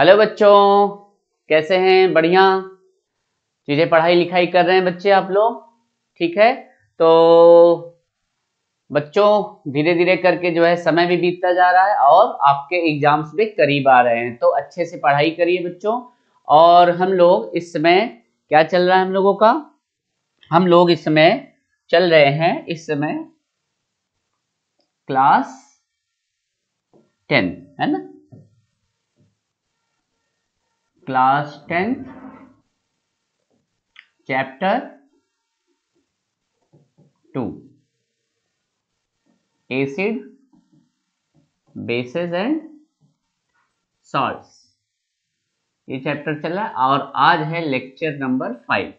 Hello बच्चों, कैसे हैं? बढ़िया चीजें पढ़ाई लिखाई कर रहे हैं बच्चे आप लोग? ठीक है। तो बच्चों धीरे धीरे करके जो है समय भी बीतता जा रहा है और आपके एग्जाम्स भी करीब आ रहे हैं, तो अच्छे से पढ़ाई करिए बच्चों। और हम लोग इस समय क्या चल रहा है हम लोगों का? हम लोग इस समय चल रहे हैं इस समय क्लास 10, है ना? Class 10 chapter 2 acid bases and salts, ये चैप्टर चल रहा है और आज है लेक्चर नंबर 5।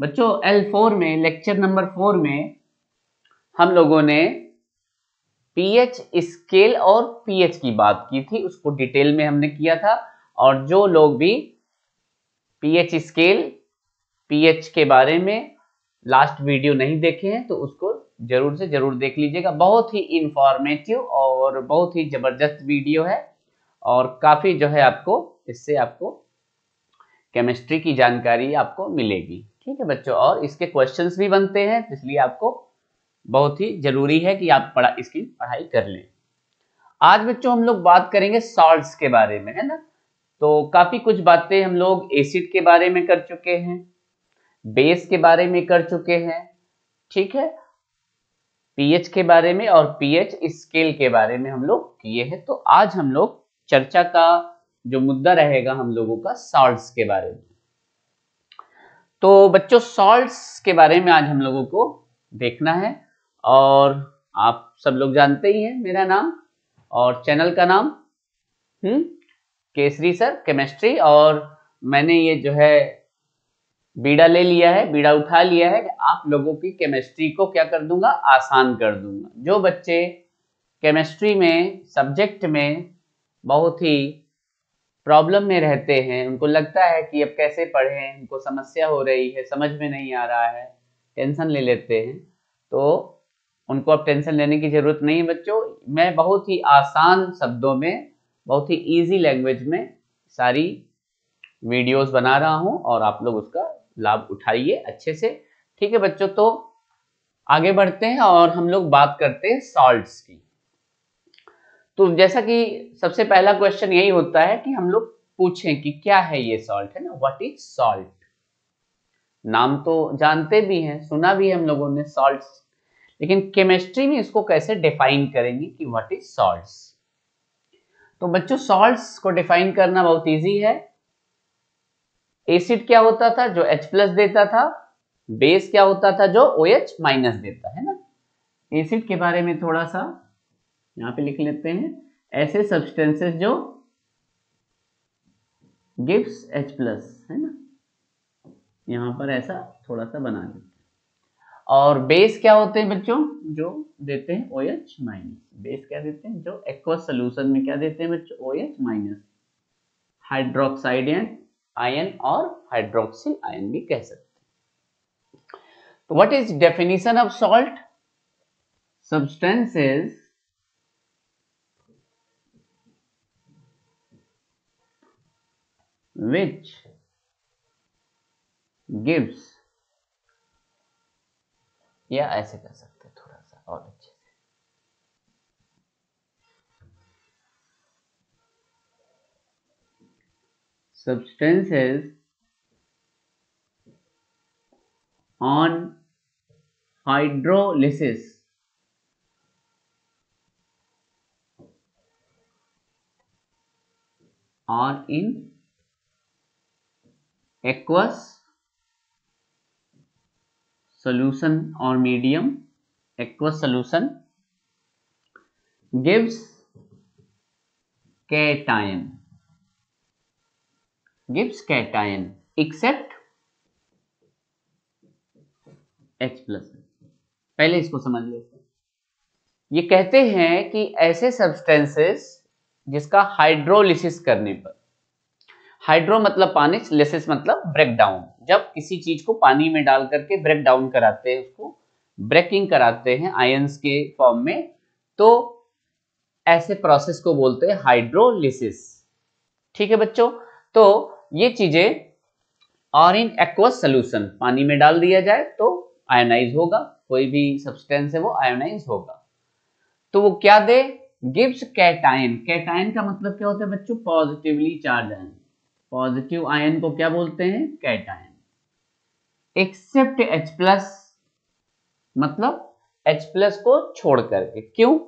बच्चों L4 में, लेक्चर नंबर 4 में हम लोगों ने पीएच स्केल और पीएच की बात की थी, उसको डिटेल में हमने किया था। और जो लोग भी पीएच स्केल पीएच के बारे में लास्ट वीडियो नहीं देखे हैं तो उसको जरूर से जरूर देख लीजिएगा। बहुत ही इंफॉर्मेटिव और बहुत ही जबरदस्त वीडियो है और काफी जो है आपको इससे आपको केमिस्ट्री की जानकारी आपको मिलेगी। ठीक है बच्चों, और इसके क्वेश्चंस भी बनते हैं, इसलिए आपको बहुत ही जरूरी है कि आप इसकी पढ़ाई कर लें। आज बच्चों हम लोग बात करेंगे सॉल्ट्स के बारे में, है ना? तो काफी कुछ बातें हम लोग एसिड के बारे में कर चुके हैं, बेस के बारे में कर चुके हैं, ठीक है, पीएच के बारे में और पीएच स्केल के बारे में हम लोग किए हैं। तो आज हम लोग चर्चा का जो मुद्दा रहेगा हम लोगों का सॉल्ट्स के बारे में। तो बच्चों सॉल्ट्स के बारे में आज हम लोगों को देखना है। और आप सब लोग जानते ही हैं मेरा नाम और चैनल का नाम केसरी सर केमिस्ट्री। और मैंने ये जो है बीड़ा ले लिया है, बीड़ा उठा लिया है कि आप लोगों की केमिस्ट्री को क्या कर दूंगा, आसान कर दूंगा। जो बच्चे केमिस्ट्री में सब्जेक्ट में बहुत ही प्रॉब्लम में रहते हैं, उनको लगता है कि अब कैसे पढ़ें, उनको समस्या हो रही है, समझ में नहीं आ रहा है, टेंशन ले लेते हैं, तो उनको अब टेंशन लेने की जरूरत नहीं है बच्चों। मैं बहुत ही आसान शब्दों में, बहुत ही इजी लैंग्वेज में सारी वीडियोस बना रहा हूं और आप लोग उसका लाभ उठाइए अच्छे से। ठीक है बच्चों, तो आगे बढ़ते हैं और हम लोग बात करते हैं सॉल्ट्स की। तो जैसा कि सबसे पहला क्वेश्चन यही होता है कि हम लोग पूछें कि क्या है ये सॉल्ट, है ना? What is salt? नाम तो जानते भी हैं, सुना भी हम लोगों ने सॉल्ट्स, लेकिन केमिस्ट्री में इसको कैसे डिफाइन करेंगे कि व्हाट इज सॉल्ट्स? तो बच्चों सॉल्ट्स को डिफाइन करना बहुत इजी है। एसिड क्या होता था? जो H+ देता था। बेस क्या होता था? जो OH- देता है ना। एसिड के बारे में थोड़ा सा यहां पे लिख लेते हैं, ऐसे सब्सटेंसेस जो गिव्स H+, है ना, यहां पर ऐसा थोड़ा सा बना देते हैं। और बेस क्या होते हैं बच्चों? जो देते हैं OH-। बेस क्या देते हैं? जो एक्वस सोल्यूशन में क्या देते हैं बच्चों? OH-। हाइड्रोक्साइड आयन और हाइड्रोक्सिल आयन भी कह सकते हैं। तो what is definition of salt? substances which gives, या ऐसे कर सकते हैं थोड़ा सा और अच्छे से, substances on hydrolysis or in aqueous solution or medium, aqueous solution gives cation, except H+। पहले इसको समझ लेते हैं। ये कहते हैं कि ऐसे सब्सटेंसेस जिसका हाइड्रोलिसिस करने पर, हाइड्रो मतलब पानी, लिसिस मतलब ब्रेक डाउन, जब किसी चीज को पानी में डाल करके ब्रेक डाउन कराते हैं, उसको ब्रेकिंग कराते हैं आयंस के फॉर्म में, तो ऐसे प्रोसेस को बोलते हैं हाइड्रोलिसिस। ठीक है बच्चों, तो ये चीजें और इन एक्वस सोल्यूशन पानी में डाल दिया जाए तो आयोनाइज होगा, कोई भी सब्सटेंस है वो आयोनाइज होगा। तो वो क्या दे, गिव्स कैटायन। कैटायन का मतलब क्या होता है बच्चों, positively charge ion. Positive ion को क्या बोलते हैं, कैटायन। एक्सेप्ट H प्लस, मतलब H प्लस को छोड़ करके। क्यों,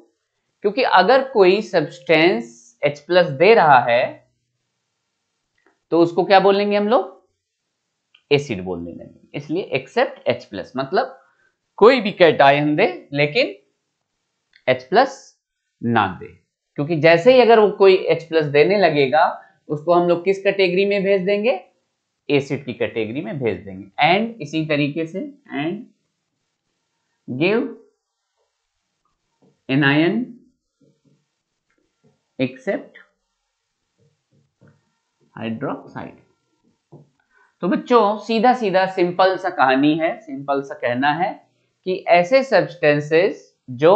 क्योंकि अगर कोई सब्सटेंस H प्लस दे रहा है तो उसको क्या बोलेंगे हम लोग, एसिड बोलने लगेंगे। इसलिए एक्सेप्ट H प्लस मतलब कोई भी कैटायन दे लेकिन H प्लस ना दे, क्योंकि जैसे ही अगर वो कोई H प्लस देने लगेगा उसको हम लोग किस कैटेगरी में भेज देंगे, एसिड की कैटेगरी में भेज देंगे। एंड इसी तरीके से and give anion accept hydroxide. तो बच्चों सीधा सीधा सिंपल सा कहानी है, सिंपल सा कहना है कि ऐसे सब्सटेंसेस जो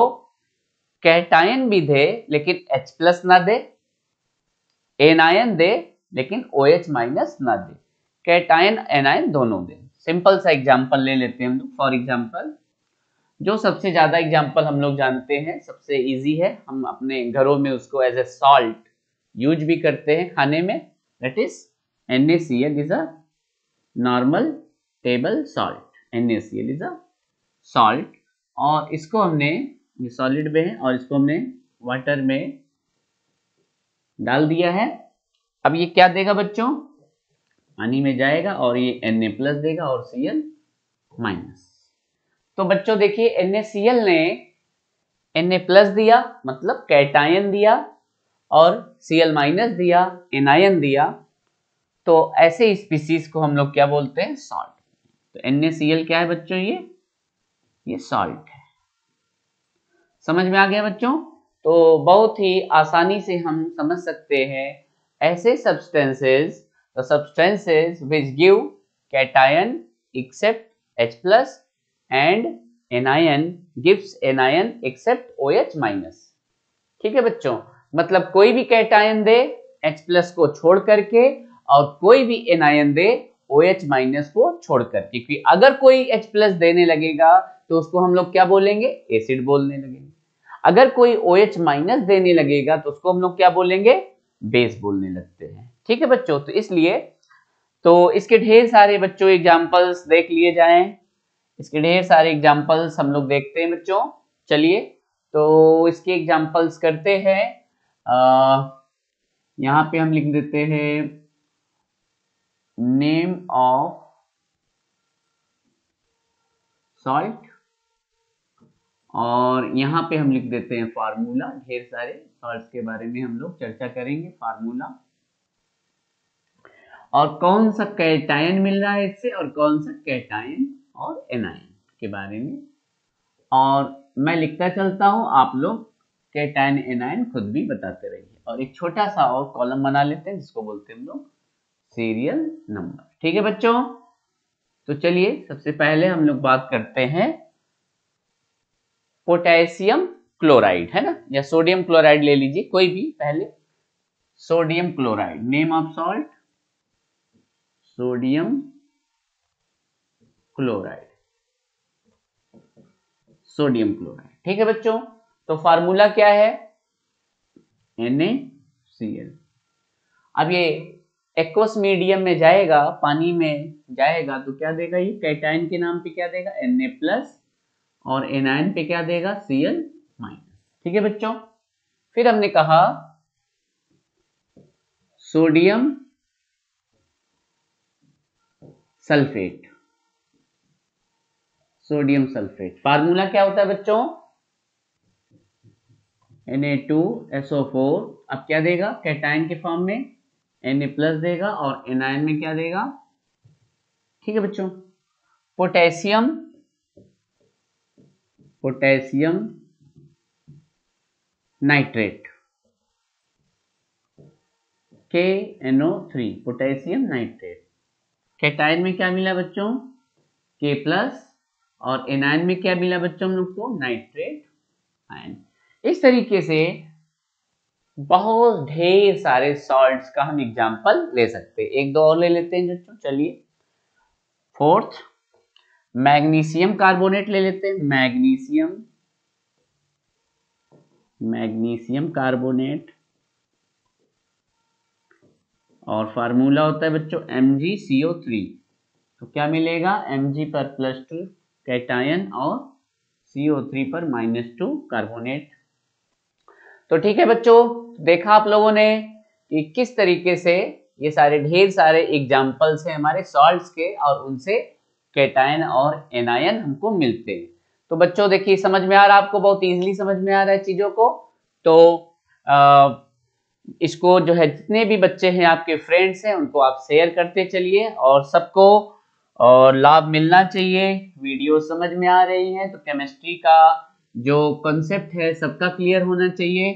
कैटायन भी दे लेकिन H प्लस ना दे, एनायन दे लेकिन OH माइनस ना दे, कैटायन एनायन दोनों दे। सिंपल सा एग्जांपल ले लेते हैं हम लोग। फॉर एग्जांपल, जो सबसे ज्यादा एग्जांपल हम लोग जानते हैं, सबसे इजी है, हम अपने घरों में उसको एज ए सॉल्ट यूज भी करते हैं खाने में, that is NaCl is a normal table salt. NaCl is a salt, और इसको हमने, ये सॉलिड में है और इसको हमने वाटर में डाल दिया है। अब ये क्या देगा बच्चों, पानी में जाएगा और ये Na प्लस देगा और Cl माइनस। तो बच्चों देखिए NaCl ने Na प्लस दिया मतलब कैटायन दिया, और Cl माइनस दिया एनायन दिया, तो ऐसे स्पीसीज को हम लोग क्या बोलते हैं, सॉल्ट। तो NaCl क्या है बच्चों, ये सॉल्ट है। समझ में आ गया बच्चों। तो बहुत ही आसानी से हम समझ सकते हैं ऐसे substances, the substances which give cation accept H plus and anion gives anion accept OH minus. ठीक है बच्चों, मतलब कोई भी कैटायन दे H प्लस को छोड़ करके और कोई भी एनायन दे OH माइनस को छोड़ करके, क्योंकि अगर कोई H प्लस देने लगेगा तो उसको हम लोग क्या बोलेंगे, एसिड बोलने लगेंगे। अगर कोई OH माइनस देने लगेगा तो उसको हम लोग क्या बोलेंगे, बेस बोलने लगते हैं। ठीक है बच्चों, तो इसलिए तो इसके ढेर सारे बच्चों एग्जांपल्स देख लिए जाएं, इसके ढेर सारे एग्जांपल्स हम लोग देखते हैं बच्चों। चलिए तो इसके एग्जांपल्स करते हैं। यहाँ पे हम लिख देते हैं नेम ऑफ सॉल्ट, और यहाँ पे हम लिख देते हैं फार्मूला। ढेर सारे सॉल्ट्स के बारे में हम लोग चर्चा करेंगे, फार्मूला, और कौन सा कैटायन मिल रहा है इससे और कौन सा कैटायन और एनायन के बारे में। और मैं लिखता चलता हूं, आप लोग कैटायन एनायन खुद भी बताते रहिए। और एक छोटा सा और कॉलम बना लेते हैं जिसको बोलते हैं हम लोग सीरियल नंबर। ठीक है बच्चों, तो चलिए सबसे पहले हम लोग बात करते हैं पोटेशियम क्लोराइड, है ना, या सोडियम क्लोराइड ले लीजिए कोई भी। पहले sodium chloride, name of salt sodium chloride, sodium chloride. ठीक है बच्चों, तो फार्मूला क्या है, NaCl। अब ये एक्वस मीडियम में जाएगा, पानी में जाएगा तो क्या देगा, ये कैटायन के नाम पे क्या देगा, Na प्लस, और एनायन पे क्या देगा, Cl माइनस। ठीक है बच्चों, फिर हमने कहा sodium sulphate, sodium sulphate formula क्या होता है बच्चों, Na2SO4। अब क्या देगा, कैटायन के फॉर्म में Na प्लस देगा और एनायन में क्या देगा। ठीक है बच्चों, potassium, potassium nitrate, KNO3, potassium nitrate. Cation में क्या मिला बच्चों, K प्लस, और एनायन में क्या मिला बच्चों हम लोग को, नाइट्रेट आयन। इस तरीके से बहुत ढेर सारे सॉल्ट्स का हम एग्जांपल ले सकते हैं। एक दो और ले लेते हैं बच्चों, चलिए। फोर्थ, मैग्नीशियम कार्बोनेट ले लेते हैं। मैग्नीशियम कार्बोनेट, और फार्मूला होता है बच्चों MgCO3। तो क्या मिलेगा, Mg पर +2 कैटायन और CO3 पर -2 कार्बोनेट। तो ठीक है बच्चों, देखा आप लोगों ने कि किस तरीके से ये सारे ढेर सारे एग्जाम्पल्स हैं हमारे सॉल्ट्स के, और उनसे कैटायन और एनायन हमको मिलते हैं। तो बच्चों देखिए, समझ में आ रहा है आपको, बहुत इजीली समझ में आ रहा है चीजों को। तो इसको जो है जितने भी बच्चे हैं आपके फ्रेंड्स हैं उनको आप शेयर करते चलिए, और सबको और लाभ मिलना चाहिए। वीडियो समझ में आ रही है तो केमिस्ट्री का जो कॉन्सेप्ट है सबका क्लियर होना चाहिए।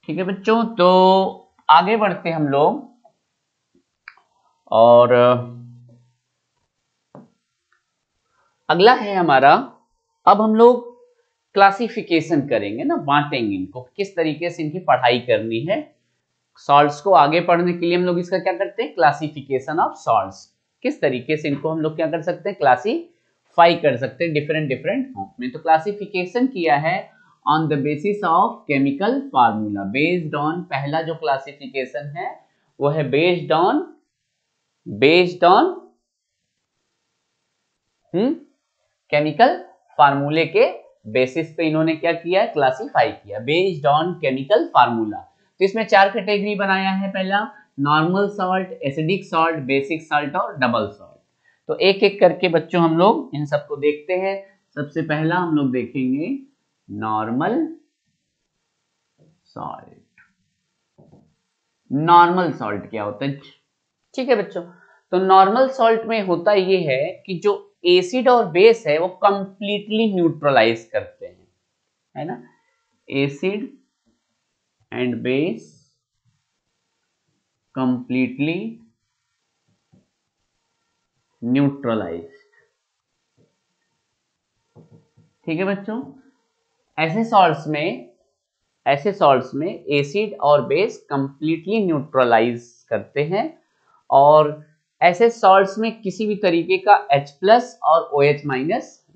ठीक है बच्चों, तो आगे बढ़ते हम लोग, और अगला है हमारा, अब हम लोग क्लासिफिकेशन करेंगे ना, बांटेंगे इनको, किस तरीके से इनकी पढ़ाई करनी है। सॉल्ट्स को आगे पढ़ने के लिए हम लोग इसका क्या करते हैं, क्लासिफिकेशन ऑफ सॉल्ट्स, किस तरीके से इनको हम लोग क्या कर सकते हैं, क्लासीफाई कर सकते हैं डिफरेंट डिफरेंट फॉर्म में। तो क्लासिफिकेशन किया है on the basis of chemical formula, based on, पहला जो क्लासिफिकेशन है वो है बेस्ड ऑन केमिकल फार्मूले के बेसिस पे इन्होंने क्या किया है, क्लासिफाई किया बेस्ड ऑन केमिकल फार्मूला। तो इसमें 4 कैटेगरी बनाया है। पहला normal salt, acidic salt, basic salt और डबल सॉल्ट। तो एक एक करके बच्चों हम लोग इन सबको देखते हैं। सबसे पहला हम लोग देखेंगे नॉर्मल सॉल्ट। नॉर्मल सॉल्ट क्या होता है, ठीक है बच्चों। तो नॉर्मल सॉल्ट में होता ये है कि जो एसिड और बेस है वो कंप्लीटली न्यूट्रलाइज करते हैं, है ना। Acid and base completely neutralize, ठीक है बच्चों। ऐसे सॉल्ट्स में एसिड और बेस कंप्लीटली न्यूट्रलाइज करते हैं, और ऐसे सॉल्ट्स में किसी भी तरीके का H+ और OH-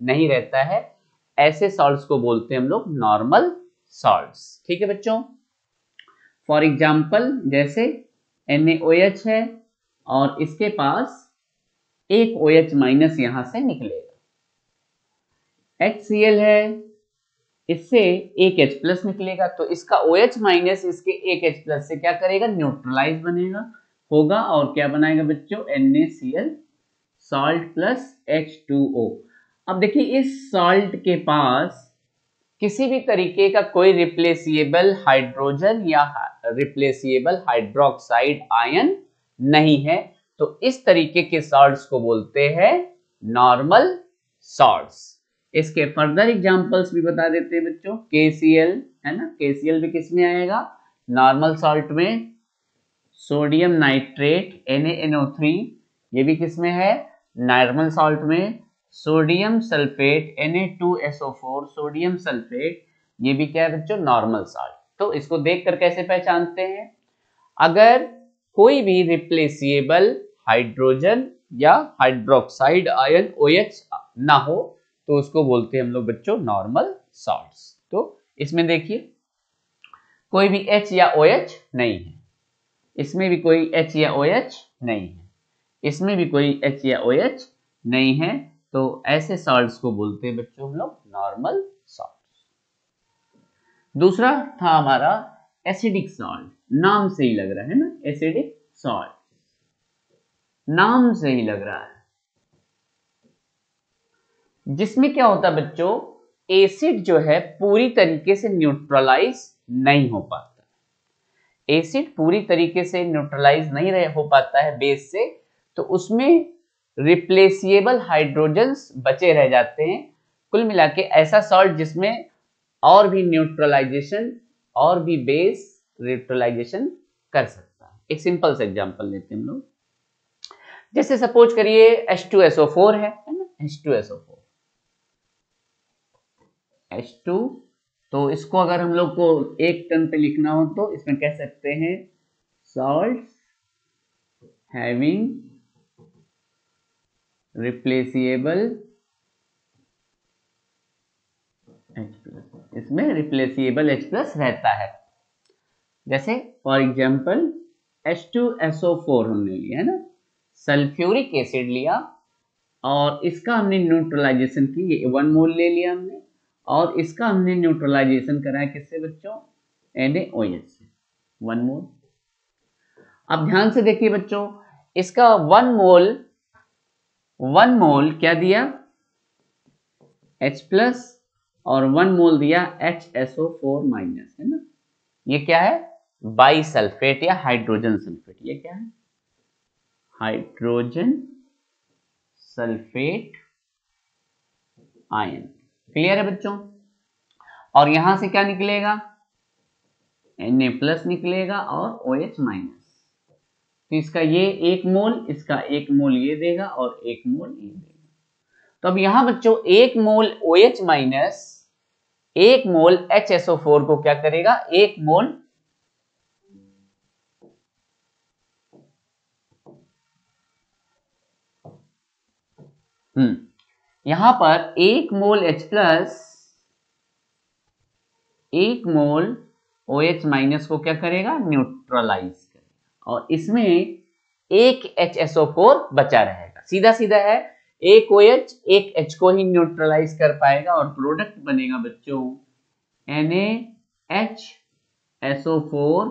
नहीं रहता है। ऐसे सॉल्ट्स को बोलते हैं हम लोग नॉर्मल सॉल्ट्स, ठीक है बच्चों। फॉर एग्जाम्पल जैसे NaOH है और इसके पास एक OH- यहां से निकलेगा। HCl है, इससे एक H+ निकलेगा, तो इसका OH- इसके एक H+ से क्या करेगा, न्यूट्रलाइज बनेगा होगा, और क्या बनाएगा बच्चों, NaCl सॉल्ट प्लस H2O। अब देखिए इस सॉल्ट के पास किसी भी तरीके का कोई रिप्लेसिएबल हाइड्रोजन या रिप्लेसिएबल हाइड्रोक्साइड आयन नहीं है। तो इस तरीके के सॉल्ट्स को बोलते हैं नॉर्मल सॉल्ट्स। इसके फर्दर एग्जांपल्स भी बता देते हैं बच्चों। KCl है ना, KCl भी किस में आएगा, नॉर्मल सॉल्ट में। सोडियम नाइट्रेट NaNO3, ये भी किस में है, नॉर्मल सॉल्ट में। Sodium sulphate Na2SO4, sodium sulphate, ये भी क्या है बच्चों, नॉर्मल सॉल्ट। तो इसको देखकर कैसे पहचानते हैं, अगर कोई भी रिप्लेसिएबल हाइड्रोजन या हाइड्रोक्साइड आयन OH ना हो तो उसको बोलते हैं हम लोग बच्चों नॉर्मल सॉल्ट्स। तो इसमें देखिए कोई भी H या OH नहीं है, इसमें भी कोई H या OH नहीं है, इसमें भी कोई H या OH नहीं है, तो ऐसे सॉल्ट्स को बोलते हैं बच्चों हम लोग नॉर्मल सॉल्ट्स। दूसरा था हमारा एसिडिक सॉल्ट, नाम से ही लग रहा है ना, एसिडिक सॉल्ट, नाम से ही लग रहा है। जिसमें क्या होता है बच्चों, एसिड जो है पूरी तरीके से न्यूट्रलाइज नहीं हो पाता। एसिड पूरी तरीके से न्यूट्रलाइज नहीं हो पाता है बेस से, तो उसमें रिप्लेसिएबल हाइड्रोजन्स बचे रह जाते हैं। कुल मिला के ऐसा सॉल्ट जिसमें और भी न्यूट्रलाइजेशन और भी बेस न्यूट्रलाइजेशन कर सकता है। एक सिंपल सा एग्जांपल लेते हैं हम लोग, जैसे सपोज करिए H2SO4 है ना, H2SO4, H2, तो इसको अगर हम लोग को एक टन पे लिखना हो तो इसमें कह सकते हैं salts having replaceable H+, इसमें रिप्लेसिएबल H+ रहता है। जैसे फॉर एग्जाम्पल H2SO4 हमने लिया है ना, सल्फ्यूरिक एसिड लिया और इसका हमने न्यूट्रलाइजेशन की, ये 1 मोल ले लिया हमने और इसका हमने न्यूट्रलाइजेशन कराया किससे बच्चों, NaOH से 1 मोल। अब ध्यान से देखिए बच्चों, इसका 1 मोल क्या दिया H+ और 1 मोल दिया HSO4- है ना, ये क्या है बाइसल्फेट या हाइड्रोजन सल्फेट। ये क्या है हाइड्रोजन सल्फेट आयन। क्लियर है बच्चों। और यहां से क्या निकलेगा Na+ निकलेगा और OH-। तो इसका ये 1 मोल, इसका 1 मोल ये देगा और 1 मोल ये देगा। तो अब यहां बच्चों 1 मोल OH- 1 मोल HSO4 को क्या करेगा, 1 मोल यहां पर 1 मोल H+, 1 मोल OH- को क्या करेगा, न्यूट्रलाइज करेगा और इसमें एक HSO4 बचा रहेगा। सीधा सीधा है, एक OH एक H को ही न्यूट्रलाइज कर पाएगा और प्रोडक्ट बनेगा बच्चों NaHSO4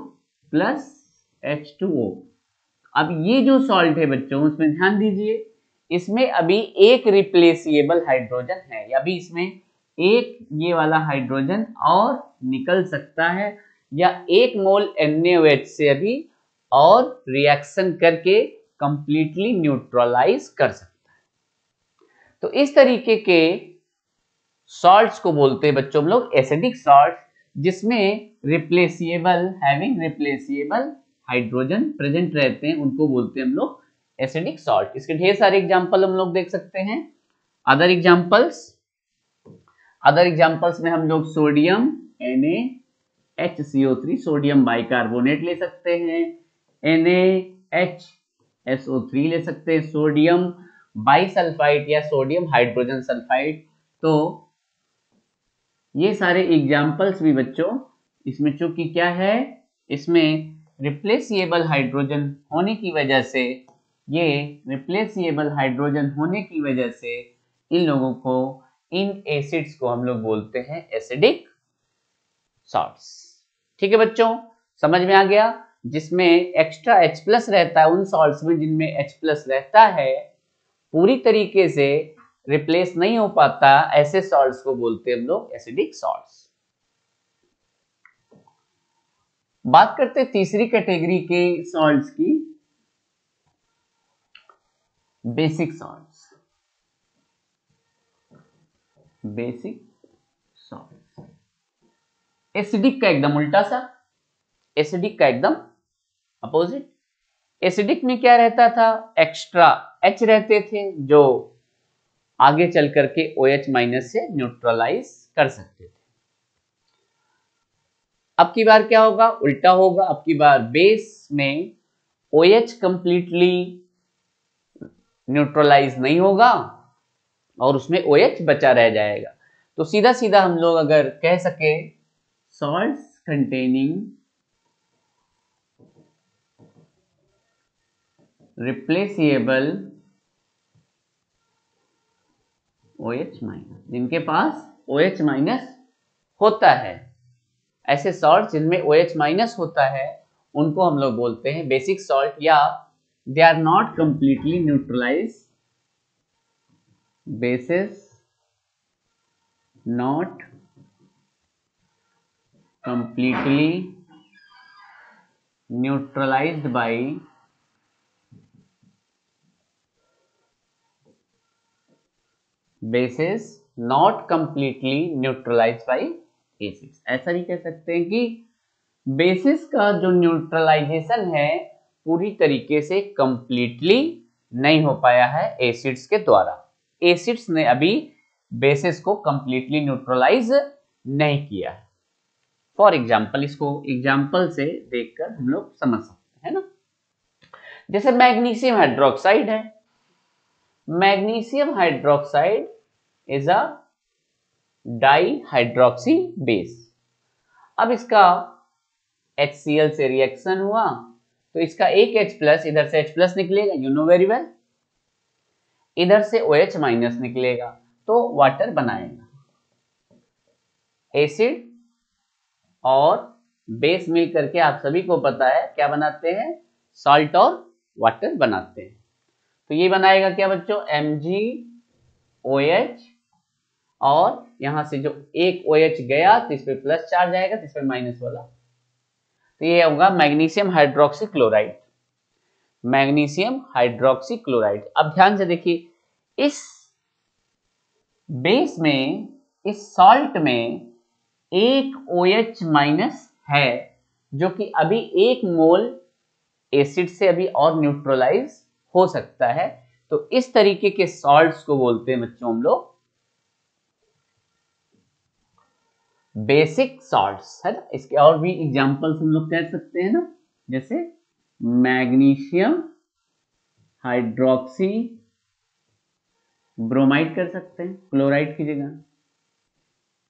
प्लस H2O। अब ये जो सॉल्ट है बच्चों, उसमें ध्यान दीजिए, इसमें अभी एक रिप्लेसिएबल हाइड्रोजन है, अभी इसमें एक ये वाला हाइड्रोजन और निकल सकता है या 1 मोल NaOH से अभी और रिएक्शन करके कंप्लीटली न्यूट्रलाइज कर सकता है। तो इस तरीके के सॉल्ट्स को बोलते हैं बच्चों हम लोग एसिडिक सॉल्ट, जिसमें हैविंग रिप्लेसिएबल हाइड्रोजन प्रेजेंट रहते हैं, उनको बोलते हैं हम लोग एसिडिक सॉल्ट। इसके ढेर सारे एग्जांपल हम लोग देख सकते हैं। अदर एग्जांपल्स में हम लोग सोडियम NaHCO3 सोडियम बाइकार्बोनेट ले सकते हैं, NaHSO3 ले सकते हैं, सोडियम बाइसल्फाइड या सोडियम हाइड्रोजन सल्फाइड। तो ये सारे एग्जांपल्स भी बच्चों इसमें चूंकि क्या है, इसमें रिप्लेसिएबल हाइड्रोजन होने की वजह से, इन लोगों को, इन एसिड्स को हम लोग बोलते हैं एसिडिक सॉल्ट्स। ठीक है बच्चों, समझ में आ गया। जिसमें एक्स्ट्रा H+ रहता है, उन सॉल्ट्स में जिनमें H+ रहता है, पूरी तरीके से रिप्लेस नहीं हो पाता, ऐसे सॉल्ट्स को बोलते हैं हम लोग एसिडिक सॉल्ट्स। बात करते हैं तीसरी कैटेगरी के सॉल्ट्स की, बेसिक सॉल्ट्स। एसिडिक का एकदम उल्टा सा, एसिडिक का एकदम अपोजिट। एसिडिक में क्या रहता था, एक्स्ट्रा H रहते थे जो आगे चल करके OH- से न्यूट्रलाइज कर सकते थे। अब की बार क्या होगा, उल्टा होगा। अब की बार बेस में OH कंप्लीटली न्यूट्रलाइज नहीं होगा और उसमें OH बचा रह जाएगा। तो सीधा सीधा हम लोग अगर कह सके, सॉल्ट्स कंटेनिंग रिप्लेसिएबल OH-, जिनके पास OH- होता है, ऐसे सॉल्ट जिनमें OH- होता है, उनको हम लोग बोलते हैं बेसिक सॉल्ट, या they are not completely neutralize, basis not completely neutralized by bases not completely neutralized by acids। ऐसा नहीं कह सकते हैं कि बेसिस का जो न्यूट्रलाइजेशन है पूरी तरीके से कंप्लीटली नहीं हो पाया है एसिड्स के द्वारा। एसिड्स ने अभी बेसिस को कंप्लीटली न्यूट्रलाइज नहीं किया है। फॉर एग्जाम्पल, इसको एग्जाम्पल से देखकर हम लोग समझ सकते हैं ना। जैसे मैग्नीशियम हाइड्रोक्साइड है, magnesium hydroxide is a di hydroxy base. अब इसका HCl से रिएक्शन हुआ तो इसका एक H प्लस, इधर से H प्लस निकलेगा, यू नो वेरी वेल, इधर से OH माइनस निकलेगा तो वाटर बनाएगा। एसिड और बेस मिल करके आप सभी को पता है क्या बनाते हैं, सॉल्ट और वाटर बनाते हैं। तो ये बनाएगा क्या बच्चों, MgOH, और यहां से जो एक OH गया तो इस पे प्लस चार्ज आएगा तो इस पे माइनस वाला, तो ये होगा magnesium hydroxy chloride, magnesium hydroxy chloride. अब ध्यान से देखिए, इस बेस में, इस सॉल्ट में एक OH माइनस है जो कि अभी एक मोल एसिड से अभी और न्यूट्रलाइज हो सकता है। तो इस तरीके के सॉल्ट्स को बोलते हैं बच्चों हम लोग बेसिक सॉल्ट्स, है ना। इसके और भी एग्जांपल्स हम लोग कह सकते हैं ना, जैसे मैग्नीशियम हाइड्रोक्सी ब्रोमाइड कर सकते हैं क्लोराइड की जगह,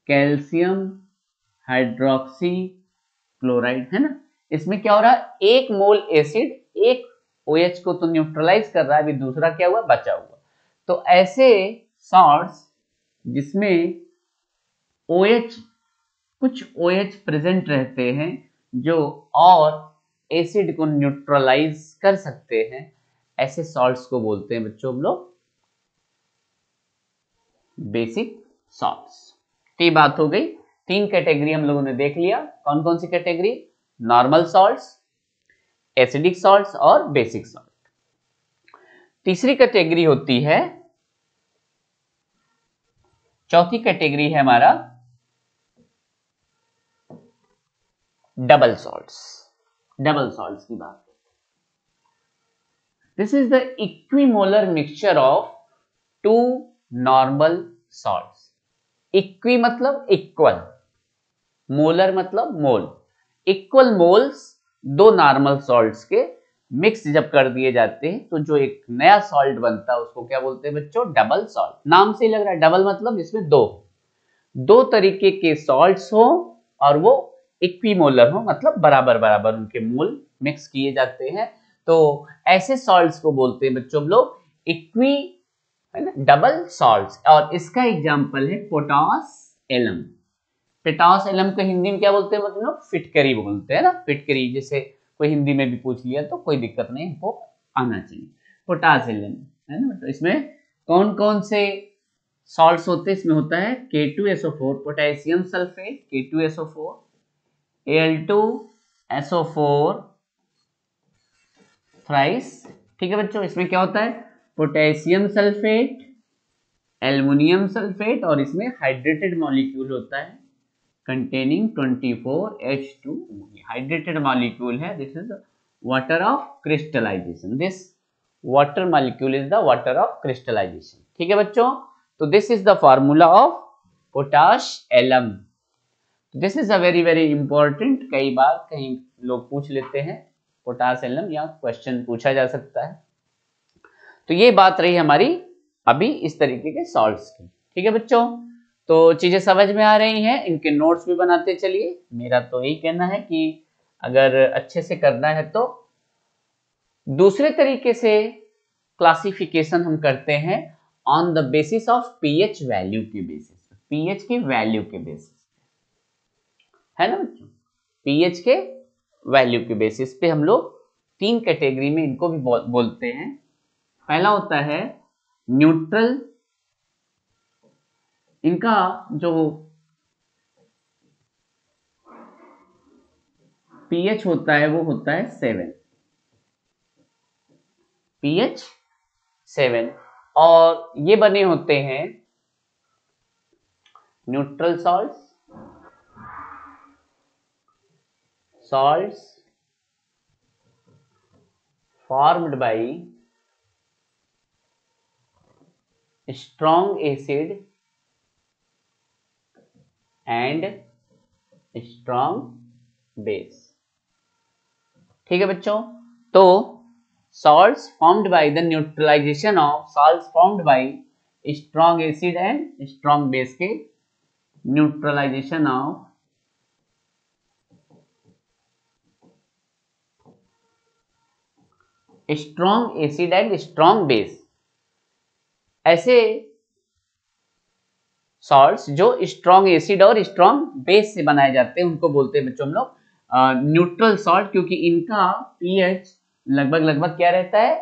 कैल्शियम हाइड्रोक्सी क्लोराइड, है ना। इसमें क्या हो रहा है, एक मोल एसिड एक OH को तो न्यूट्रलाइज कर रहा है, अभी दूसरा क्या हुआ, बचा हुआ। तो ऐसे सॉल्ट्स जिसमें OH, कुछ OH प्रेजेंट रहते हैं जो और एसिड को न्यूट्रलाइज कर सकते हैं, ऐसे सॉल्ट्स को बोलते हैं बच्चों हम लोग बेसिक सॉल्ट्स। ये बात हो गई, तीन कैटेगरी हम लोगों ने देख लिया। कौन कौन सी category, normal salts, acidic salts और बेसिक सॉल्ट। तीसरी कैटेगरी होती है, चौथी कैटेगरी है हमारा डबल सॉल्ट्स। डबल सॉल्ट्स की बात, this is the equimolar mixture of two normal salts. Equi मतलब इक्वल, मोलर मतलब मोल, इक्वल मोल्स दो नॉर्मल सॉल्ट्स के मिक्स जब कर दिए जाते हैं तो जो एक नया सॉल्ट बनता है उसको क्या बोलते हैं बच्चों, डबल सॉल्ट। नाम से ही लग रहा है डबल मतलब जिसमें दो तरीके के सॉल्ट्स हो और वो इक्विमोलर हो, मतलब बराबर बराबर उनके मोल मिक्स किए जाते हैं, तो ऐसे सॉल्ट्स को बोलते हैं बच्चों हम लोग इक्वी, है ना, डबल सॉल्ट्स। और इसका एग्जांपल है पोटास एलम। पोटास एलम को हिंदी में क्या बोलते हैं मतलब, फिटकरी बोलते हैं ना, फिटकरी। जैसे कोई हिंदी में भी पूछ लिया तो कोई दिक्कत नहीं, हमको आना चाहिए। पोटास एलम, है ना। तो इसमें कौन कौन से सॉल्ट्स होते हैं, इसमें होता है K2SO4 potassium sulphate, K2SO4, Al2SO4 thrice. ठीक है बच्चों, इसमें क्या होता है, पोटेशियम सल्फेट, एल्युमिनियम सल्फेट, और इसमें हाइड्रेटेड मॉलिक्यूल होता है containing 24H2, हाइड्रेटेड मॉलिक्यूल है। This is water of crystallization, this water molecule is the water of crystallization. ठीक है बच्चों, तो this is the formula of potash alum. This is a very very important, कई बार कहीं लोग पूछ लेते हैं पोटाश एलम, या क्वेश्चन पूछा जा सकता है। तो ये बात रही हमारी अभी इस तरीके के सॉल्ट्स की। ठीक है बच्चों, तो चीजें समझ में आ रही हैं, इनके नोट्स भी बनाते चलिए। मेरा तो यही कहना है कि अगर अच्छे से करना है तो दूसरे तरीके से क्लासिफिकेशन हम करते हैं on the basis of pH value के बेसिस, पीएच की वैल्यू के बेसिस, है ना बच्चों। पीएच के वैल्यू के बेसिस पे हम लोग तीन कैटेगरी में इनको भी बोलते हैं। पहला होता है न्यूट्रल, इनका जो पीएच होता है वो होता है 7, पीएच 7, और ये बने होते हैं neutral salts formed by strong acid and strong base. ठीक है बच्चों, तो salts formed by the neutralization of salts formed by strong acid and strong base के neutralization of strong acid and strong base, ऐसे सॉल्ट्स जो strong acid और strong base से बनाए जाते हैं उनको बोलते हैं बच्चों हम लोग न्यूट्रल सॉल्ट, क्योंकि इनका पीएच लगभग क्या रहता है,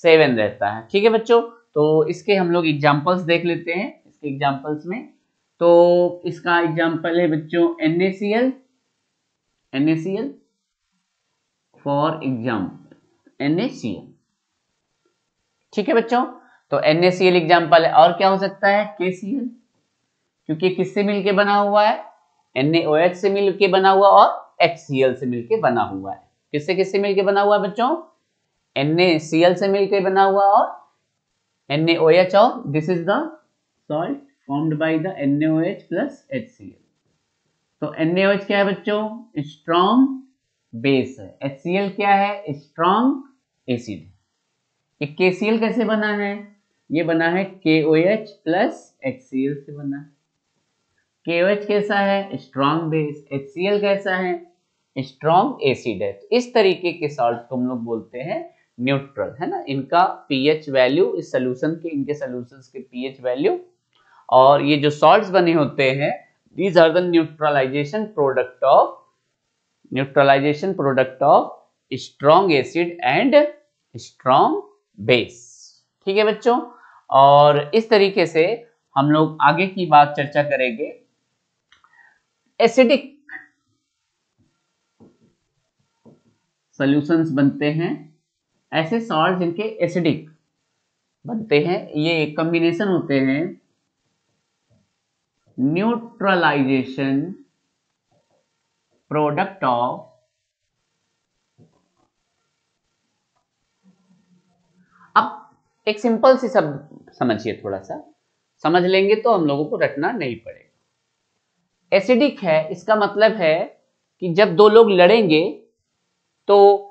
7 रहता है। ठीक है बच्चों, तो इसके हम लोग एग्जांपल्स देख लेते हैं। इसके एग्जांपल्स में तो इसका एग्जांपल है बच्चों NaCl, NaCl for example NaCl। ठीक है बच्चों, तो NaCl एग्जांपल है। और क्या हो सकता है, KCl, क्योंकि किससे मिलके बना हुआ है, NaOH से मिलके बना हुआ और HCl से मिलके बना हुआ है। किससे किससे मिलके बना हुआ है बच्चों, NaCl से मिलके बना हुआ और NaOH, और this is the salt formed by the NaOH plus HCl। तो NaOH क्या है बच्चों, स्ट्रॉन्ग बेस है। HCl क्या है, स्ट्रॉन्ग एसिड है। ये KCl कैसे बना है, ये बना है KOH प्लस HCl से बना है। KOH कैसा है, स्ट्रॉन्ग बेस, HCl कैसा है, स्ट्रॉन्ग एसिड है। तो इस तरीके के सॉल्ट को हम लोग बोलते हैं न्यूट्रल, है ना। इनका पीएच वैल्यू, इस सोल्यूशन के, इनके सोल्यूशंस के पीएच वैल्यू, और ये जो सॉल्ट्स बने होते हैं, these are the neutralization product of strong acid and strong base. ठीक है बच्चों, और इस तरीके से हम लोग आगे की बात चर्चा करेंगे। एसिडिक सॉल्यूशंस बनते हैं, ऐसे सॉल्ट जिनके एसिडिक बनते हैं, ये कॉम्बिनेशन होते हैं न्यूट्रलाइजेशन प्रोडक्ट ऑफ, अब एक सिंपल सी शब्द समझिए, थोड़ा सा समझ लेंगे तो हम लोगों को रटना नहीं पड़ेगा। एसिडिक है, इसका मतलब है कि जब दो लोग लड़ेंगे तो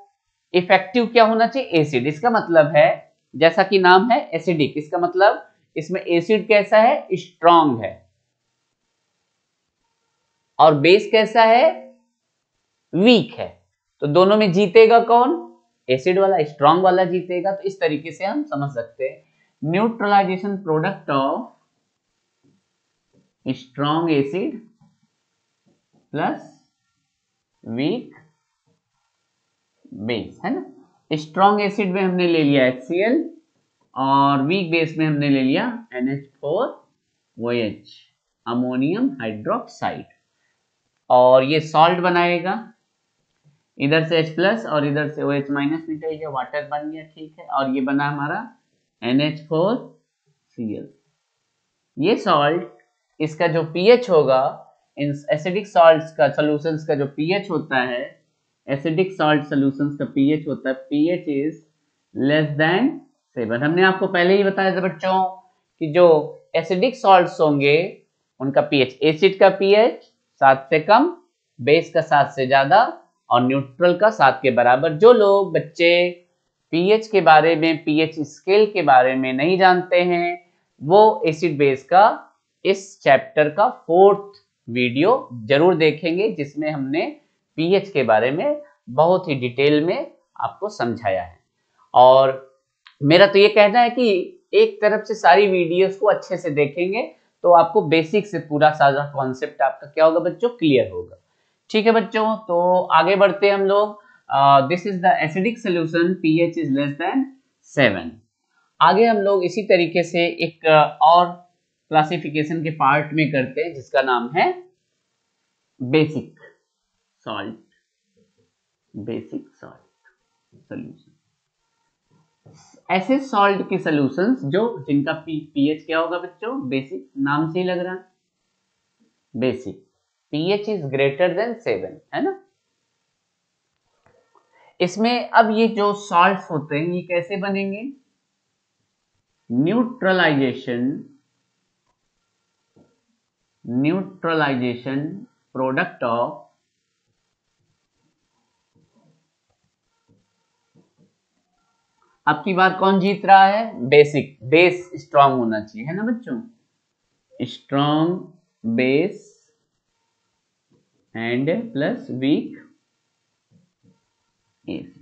इफेक्टिव क्या होना चाहिए, एसिड। इसका मतलब है, जैसा कि नाम है एसिडिक, इसका मतलब इसमें एसिड कैसा है, स्ट्रॉन्ग है, और बेस कैसा है, वीक है। तो दोनों में जीतेगा कौन, एसिड वाला, स्ट्रॉन्ग वाला जीतेगा। तो इस तरीके से हम समझ सकते हैं neutralization product of strong acid plus weak base, है ना। स्ट्रॉन्ग एसिड में हमने ले लिया HCl और वीक बेस में हमने ले लिया NH4OH, अमोनियम हाइड्रोक्साइड, और ये सॉल्ट बनाएगा। इधर से H प्लस और इधर से OH माइनस निकल गया, वाटर बन गया। ठीक है, और ये बना हमारा NH4Cl। ये सॉल्ट, इसका जो pH होगा, इन एसिडिक सॉल्ट्स का, सॉल्यूशंस का जो pH होता है, एसिडिक सॉल्ट सॉल्यूशंस का pH होता है, pH इज लेस देन 7। हमने आपको पहले ही बताया था बच्चों कि जो एसिडिक सॉल्ट्स होंगे उनका pH, एसिड का pH 7 से कम, बेस का 7 से ज्यादा, और न्यूट्रल का 7 के बराबर। जो लोग बच्चे pH के बारे में, pH स्केल के बारे में नहीं जानते हैं, वो एसिड बेस का इस चैप्टर का 4th वीडियो जरूर देखेंगे, जिसमें हमने pH के बारे में बहुत ही डिटेल में आपको समझाया है। और मेरा तो ये कहना है कि एक तरफ से सारी वीडियोस को अच्छे से देखेंगे तो आपको बेसिक से पूरा सारा कॉन्सेप्ट आपका क्या होगा बच्चों, क्लियर होगा। ठीक है बच्चों, तो आगे बढ़ते हैं हम लोग। This is the acidic solution, pH is less than 7। आगे हम लोग इसी तरीके से एक और क्लासिफिकेशन के पार्ट में करते हैं, जिसका नाम है basic salt, basic salt solution. ऐसे सॉल्ट के सॉल्यूशंस जो, जिनका pH क्या होगा बच्चों, बेसिक, नाम से ही लग रहा है basic, pH is greater than 7, है ना। इसमें अब ये जो सॉल्ट्स होते हैं ये कैसे बनेंगे, न्यूट्रलाइजेशन प्रोडक्ट ऑफ अब की बार कौन जीत रहा है? बेसिक, बेस स्ट्रांग होना चाहिए, है ना बच्चों? Strong base and plus weak acid.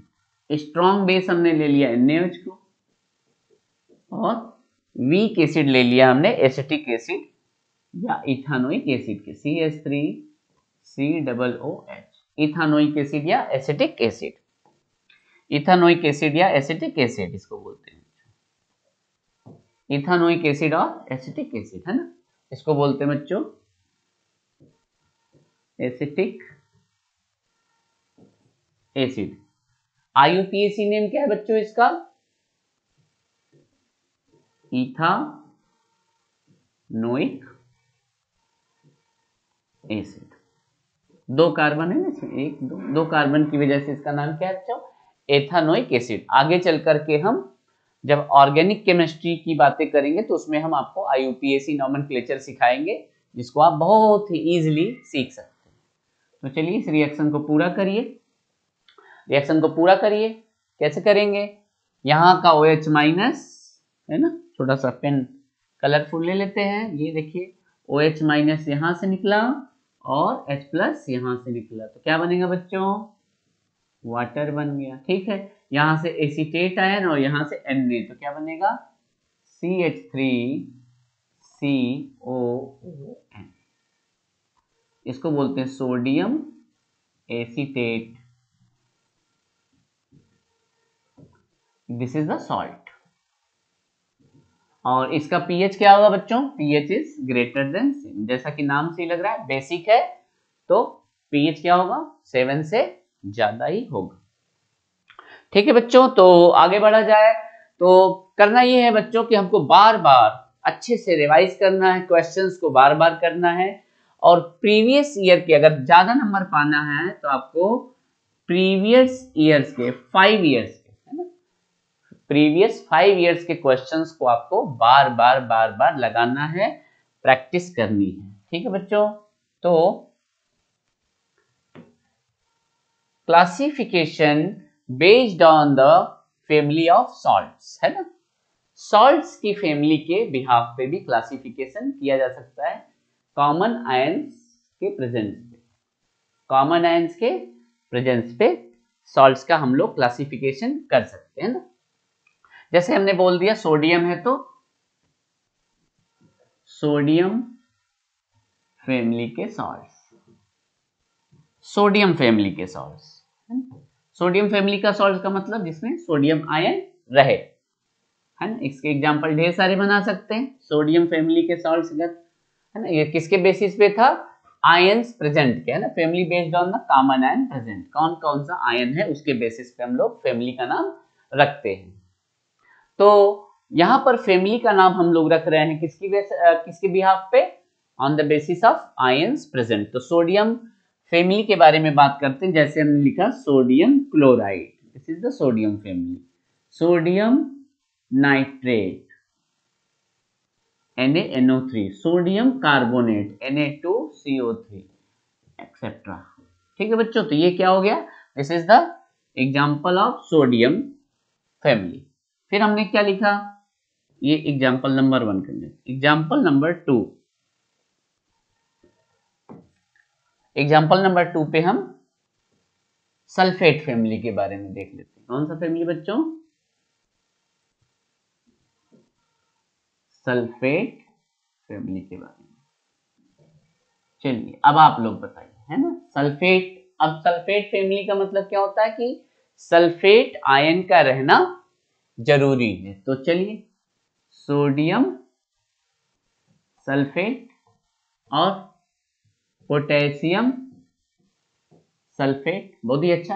Strong base हमने ले लिया NaOH को, और वीक एसिड ले लिया हमने एसिटिक एसिड या इथानोइक एसिड के, CH3COOH, इथानोइक एसिड या एसिटिक एसिड। इथानोइक एसिड या एसिटिक एसिड इसको बोलते हैं, इथानोइक एसिड और एसिटिक एसिड, है ना? इसको बोलते हैं बच्चों एसिटिक एसिड। IUPAC नेम क्या है बच्चों इसका? Ethanoic acid. 2 कार्बन है ना इसमें, 1 2 कार्बन की वजह से इसका नाम क्या है बच्चों? एथानोइक एसिड। आगे चल करके हम जब ऑर्गेनिक केमिस्ट्री की बातें करेंगे तो उसमें हम आपको IUPAC नॉमेनक्लेचर सिखाएंगे, जिसको आप बहुत ही इजीली सीख सकते हैं। तो चलिए इस रिएक्शन को पूरा करिए। रिएक्शन को पूरा करिए, कैसे करेंगे? यहाँ का OH माइनस है ना, छोटा सा पेन कलरफुल ले लेते हैं। ये देखिए OH माइनस यहाँ से निकला और H प्लस यहाँ से निकला, तो क्या बनेगा बच्चों? वाटर बन गया। ठीक है, यहाँ से एसीटेट आयन और यहाँ से Na, तो क्या बनेगा? CH3COON। इसको बोलते हैं sodium acetate. This is the salt. और इसका pH क्या होगा बच्चों? pH इज ग्रेटर देन 7, जैसा कि नाम से ही लग रहा है बेसिक है, तो pH क्या होगा? 7 से ज्यादा ही होगा। ठीक है बच्चों, तो आगे बढ़ा जाए तो करना ये है बच्चों कि हमको बार बार अच्छे से रिवाइज करना है, क्वेश्चंस को बार बार करना है, और प्रीवियस ईयर के अगर ज्यादा नंबर पाना है तो आपको प्रीवियस ईयर्स के 5 ईयर्स के, है ना, प्रीवियस 5 ईयर्स के क्वेश्चंस को आपको बार बार लगाना है, प्रैक्टिस करनी है। ठीक है बच्चों, तो classification based on the family of salts, है ना, सॉल्ट्स की फैमिली के बिहाफ पे भी क्लासिफिकेशन किया जा सकता है कॉमन आयंस के प्रेजेंस पे। कॉमन आयंस के प्रेजेंस पे सॉल्ट्स का हम लोग क्लासिफिकेशन कर सकते हैं ना। जैसे हमने बोल दिया सोडियम है तो सोडियम फैमिली के सॉल्ट्स, सोडियम फैमिली के सॉल्ट्स, सोडियम फैमिली का सॉल्ट का मतलब जिसमें सोडियम आयन रहे, है ना। इसके एग्जांपल ढेर सारे बना सकते हैं सोडियम फैमिली के सॉल्ट्स, है ना। ये किसके बेसिस पे था? आयंस प्रेजेंट के, है ना, family based on the common ion present, कौन कौन सा आयन है उसके बेसिस पे हम लोग फैमिली का नाम रखते हैं। तो यहाँ पर फैमिली का नाम हम लोग रख रहे हैं किसके बिहाफ पे? On the basis of ions present. तो सोडियम फैमिली के बारे में बात करते हैं, जैसे हमने लिखा sodium chloride, this is the sodium family. Sodium nitrate NaNO3, sodium carbonate Na2CO3 etcetera. ठीक है बच्चों, तो ये क्या हो गया? This is the example of sodium family. फिर हमने क्या लिखा? ये एग्जांपल नंबर 1 करने, एग्जांपल नंबर 2, एग्जांपल नंबर 2 पे हम सल्फेट फैमिली के बारे में देख लेते हैं। कौन सा फैमिली बच्चों? सल्फेट फैमिली के बारे में। चलिए अब आप लोग बताइए, है ना, सल्फेट। अब सल्फेट फैमिली का मतलब क्या होता है कि सल्फेट आयन का रहना जरूरी है। तो चलिए सोडियम सल्फेट और पोटेशियम सल्फेट, बहुत ही अच्छा।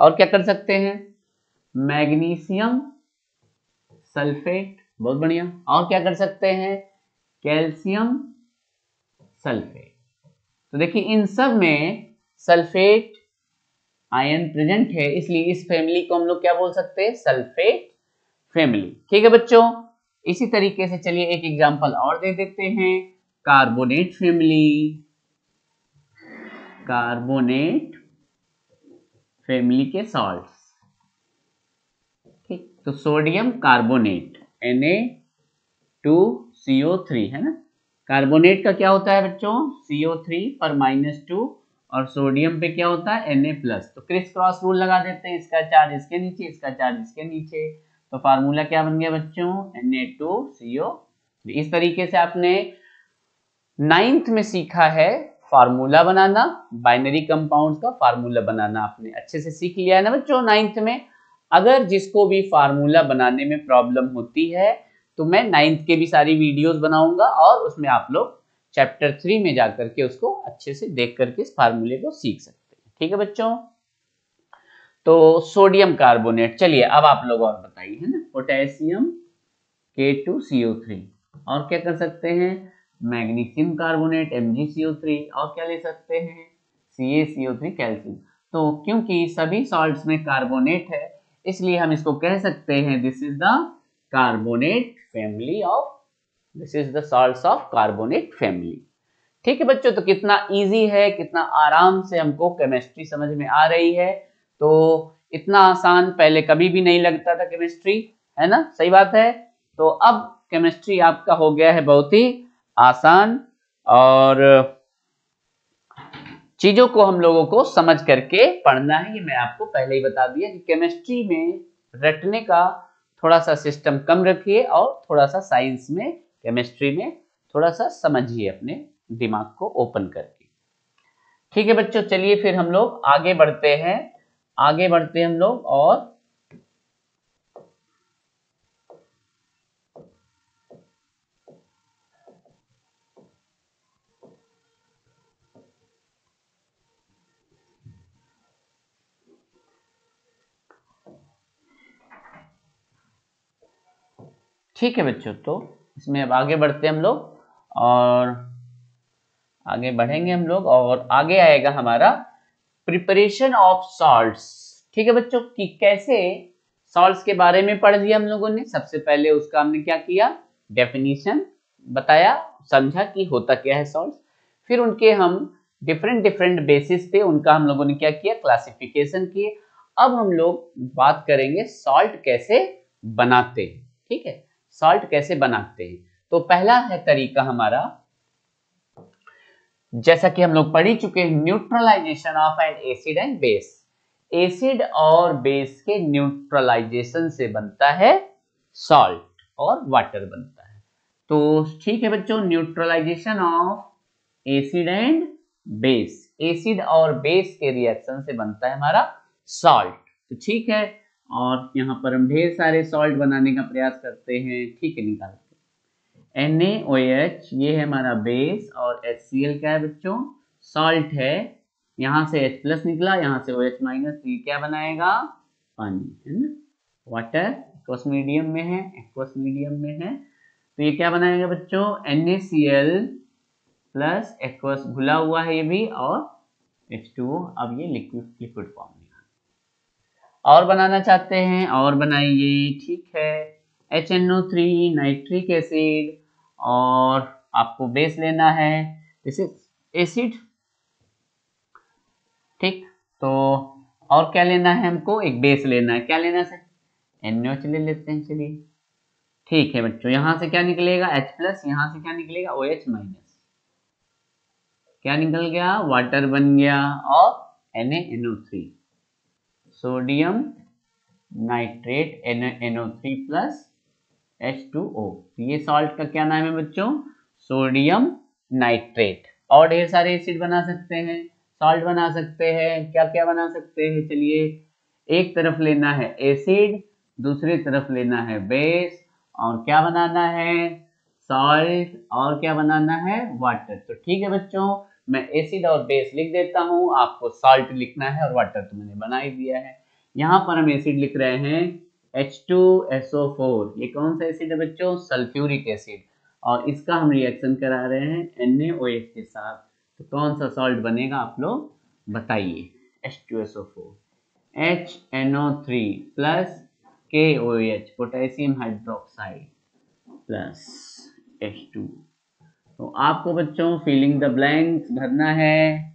और क्या कर सकते हैं? मैग्नीशियम सल्फेट, बहुत बढ़िया। और क्या कर सकते हैं? Calcium sulphate. तो देखिए इन सब में सल्फेट आयन प्रेजेंट है, इसलिए इस फैमिली को हम लोग क्या बोल सकते हैं? Sulphate family. ठीक है बच्चों, इसी तरीके से चलिए एक एग्जांपल और दे देते हैं, कार्बोनेट फैमिली। कार्बोनेट फैमिली के सॉल्ट्स, ठीक, तो सोडियम कार्बोनेट Na2CO3 है ना। कार्बोनेट का क्या होता है बच्चों, CO3 पर -2, और सोडियम पे क्या होता है Na+। तो क्रिस क्रॉस रूल लगा देते हैं, इसका चार्ज इसके नीचे, इसका चार्ज इसके नीचे, तो फार्मूला क्या बन गया बच्चों, Na2CO3। इस तरीके से आपने 9th में सीखा है फार्मूला बनाना, बाइनरी कंपाउंड्स का फार्मूला बनाना आपने अच्छे से सीख लिया है ना बच्चों 9th में। अगर जिसको भी फार्मूला बनाने में प्रॉब्लम होती है तो मैं 9th के भी सारी वीडियोस बनाऊंगा और उसमें आप लोग चैप्टर 3 में जाकर के उसको अच्छे से देख करके इस फार्मूले को सीख सकते हैं। ठीक है बच्चों, तो सोडियम कार्बोनेट, चलिए अब आप लोग और बताइए, है ना, पोटेशियम K2CO3, और क्या कर सकते हैं, मैग्नीशियम कार्बोनेट MgCO3, और क्या ले सकते हैं, CaCO3 कैल्शियम। तो क्योंकि सभी सॉल्ट्स में कार्बोनेट है इसलिए हम इसको कह सकते हैं this is the carbonate family of, this is the salts of carbonate family. ठीक है बच्चों, तो कितना इजी है, कितना आराम से हमको केमिस्ट्री समझ में आ रही है। तो इतना आसान पहले कभी भी नहीं लगता था केमिस्ट्री, है ना, सही बात है। तो अब केमिस्ट्री आपका हो गया है बहुत ही आसान, और चीजों को हम लोगों को समझ करके पढ़ना है। ये मैं आपको पहले ही बता दिया कि केमिस्ट्री में रटने का थोड़ा सा सिस्टम कम रखिए और थोड़ा सा साइंस में, केमिस्ट्री में थोड़ा सा समझिए अपने दिमाग को ओपन करके। ठीक है बच्चों, चलिए फिर हम लोग आगे बढ़ते हैं, आगे बढ़ते हैं हम लोग। और ठीक है बच्चों, तो इसमें अब आगे बढ़ते हैं हम लोग, और आगे बढ़ेंगे हम लोग, और आगे आएगा हमारा प्रिपरेशन ऑफ सॉल्ट्स। ठीक है बच्चों, कि कैसे सॉल्ट्स के बारे में पढ़ लिया हम लोगों ने। सबसे पहले उसका हमने क्या किया, डेफिनेशन बताया, समझा कि होता क्या है सॉल्ट्स। फिर उनके हम डिफरेंट डिफरेंट बेसिस पे उनका हम लोगों ने क्या किया, क्लासिफिकेशन किए। अब हम लोग बात करेंगे सॉल्ट कैसे बनाते हैं। ठीक है, सॉल्ट कैसे बनाते हैं। तो पहला है तरीका हमारा, जैसा कि हम लोग पढ़ ही चुके हैं, neutralization of an acid and base. Acid और बेस के न्यूट्रलाइजेशन से बनता है सॉल्ट और वाटर बनता है। तो ठीक है बच्चों, neutralization of acid and base, acid और बेस के रिएक्शन से बनता है हमारा सॉल्ट। तो ठीक है, और यहाँ पर हम ढेर सारे सॉल्ट बनाने का प्रयास करते हैं। ठीक है, निकालते NaOH, ये है हमारा बेस, और HCl क्या है बच्चों, सॉल्ट है। यहाँ से H+ निकला, यहाँ से OH-, तो ये क्या बनाएगा, पानी, है ना, वाटर। एक्वस मीडियम में है, एक्वस मीडियम में है, तो ये क्या बनाएगा बच्चों, NaCl प्लस एक्वस घुला हुआ है ये भी, और H2O। अब ये लिक्विड फॉर्म में और बनाना चाहते हैं और बनाइए। ठीक है, HNO3 नाइट्रिक एसिड, और आपको बेस लेना है, दिस इज एसिड। ठीक, तो और क्या लेना है हमको, एक बेस लेना है, क्या लेना है, NaOH ले लेते हैं, चलिए। ठीक है बच्चों, यहां से क्या निकलेगा, H+, यहां से क्या निकलेगा, OH-, क्या निकल गया, वाटर बन गया, और NaNO3, sodium nitrate, NO3 plus H2O। तो ये सॉल्ट का क्या नाम है बच्चों, सोडियम नाइट्रेट। और ढेर सारे एसिड बना सकते हैं, सॉल्ट बना सकते हैं, क्या क्या बना सकते हैं, चलिए। एक तरफ लेना है एसिड, दूसरी तरफ लेना है बेस, और क्या बनाना है, सॉल्ट, और क्या बनाना है, वाटर। तो ठीक है बच्चों, मैं एसिड और बेस लिख देता हूं, आपको सॉल्ट लिखना है, और वाटर तो मैंने बना ही दिया है। यहाँ पर हम एसिड लिख रहे हैं H2SO4, ये कौन सा एसिड है बच्चों, सल्फ्यूरिक एसिड, और इसका हम रिएक्शन करा रहे हैं NaOH के साथ। तो कौन सा सॉल्ट बनेगा आप लोग बताइए, H2SO4, HNO3 plus KOH, potassium hydroxide, plus H2। तो आपको बच्चों फिलिंग द ब्लैंक्स भरना है।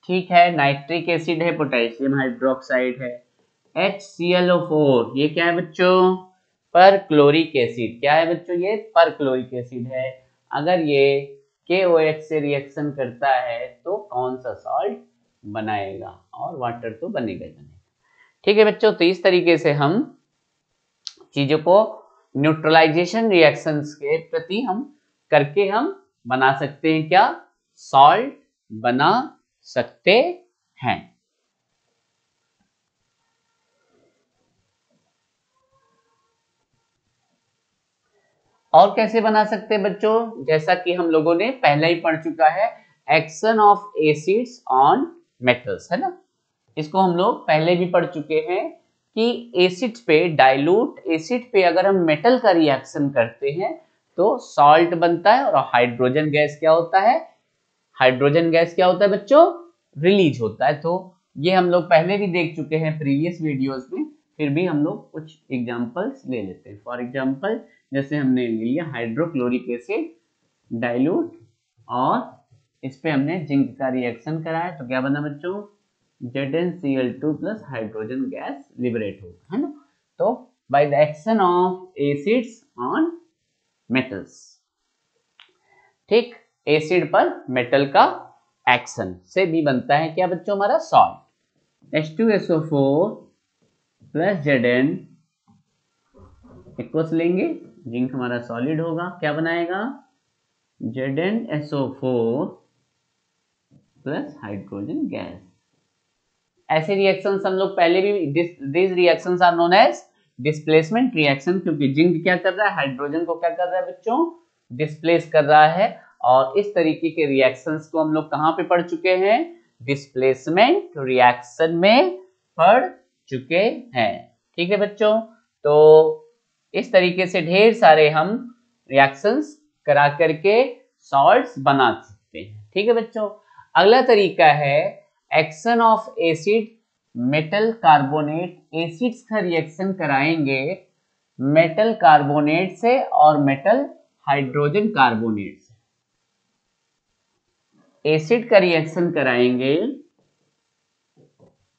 ठीक है, नाइट्रिक एसिड है, पोटेशियम हाइड्रोक्साइड है, HClO4, ये क्या है बच्चों? Perchloric acid. क्या है बच्चों? ये परक्लोरिक एसिड है। अगर ये KOH से रिएक्शन करता है तो कौन सा सॉल्ट बनाएगा? और वाटर तो बनेगा ही बनेगा। ठीक है बच्चों, तो इस तरीके से हम चीजों को न्यूट्रलाइजेशन रिएक्शंस के प्रति हम करके हम बना सकते हैं, क्या? सॉल्ट बना सकते हैं। और कैसे बना सकते हैं बच्चों? जैसा कि हम लोगों ने पहले ही पढ़ चुका है, action of acids on metals, है ना। इसको हम लोग पहले भी पढ़ चुके हैं कि एसिड पे, डाइल्यूट एसिड पे अगर हम मेटल का रिएक्शन करते हैं तो सॉल्ट बनता है, और हाइड्रोजन गैस क्या होता है? हाइड्रोजन गैस क्या होता है बच्चों? रिलीज होता है। तो ये हम लोग पहले भी देख चुके हैं प्रीवियस वीडियोस में, फिर भी हम लोग कुछ एग्जांपल्स ले लेते हैं। फॉर एग्जांपल जैसे हमने ले लिया हाइड्रोक्लोरिक एसिड डाइल्यूट, और इस पे हमने जिंक का रिएक्शन कराया, तो क्या बना बच्चों? ZnCl2 plus hydrogen gas liberate होगा, है ना। तो by the action of acids on metals, ठीक, एसिड पर मेटल का एक्शन से भी बनता है क्या बच्चों? हमारा salt. H2SO4 plus Zn equals लेंगे, जिंक हमारा सॉलिड होगा, क्या बनाएगा? ZnSO4 plus hydrogen gas. ऐसे रिएक्शंस हम लोग पहले भी, this reactions are known as displacement reaction, क्योंकि जिंक क्या कर रहा है? हाइड्रोजन को क्या कर रहा है बच्चों? डिस्प्लेस कर रहा है। और इस तरीके के रिएक्शंस को हम लोग कहां पे पढ़ चुके हैं? डिस्प्लेसमेंट रिएक्शन में पढ़ चुके हैं। ठीक है बच्चों, तो इस तरीके से ढेर सारे हम रिएक्शंस करा करके सॉल्ट्स बना सकते हैं। ठीक है बच्चों, अगला तरीका है action of acid metal carbonate. Acids का रिएक्शन कराएंगे मेटल कार्बोनेट से और मेटल हाइड्रोजन कार्बोनेट से। एसिड का रिएक्शन कराएंगे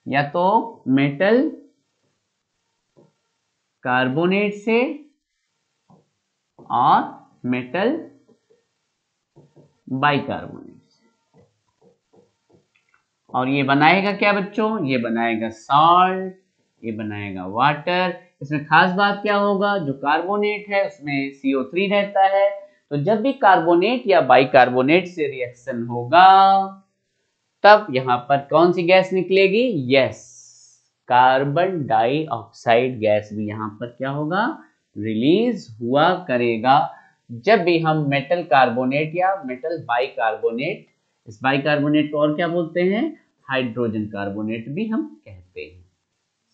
या तो मेटल कार्बोनेट से और मेटल बाइकार्बोनेट से, और ये बनाएगा क्या बच्चों? ये बनाएगा सॉल्ट, ये बनाएगा वाटर। इसमें खास बात क्या होगा? जो कार्बोनेट है उसमें CO3 रहता है, तो जब भी कार्बोनेट या बाइकार्बोनेट से रिएक्शन होगा तब यहां पर कौन सी गैस निकलेगी? यस, कार्बन डाइऑक्साइड गैस भी यहां पर क्या होगा? रिलीज हुआ करेगा। जब भी हम मेटल कार्बोनेट या मेटल बाइकार्बोनेट, इस बाइकार्बोनेट को और क्या बोलते हैं? हाइड्रोजन कार्बोनेट भी हम कहते हैं,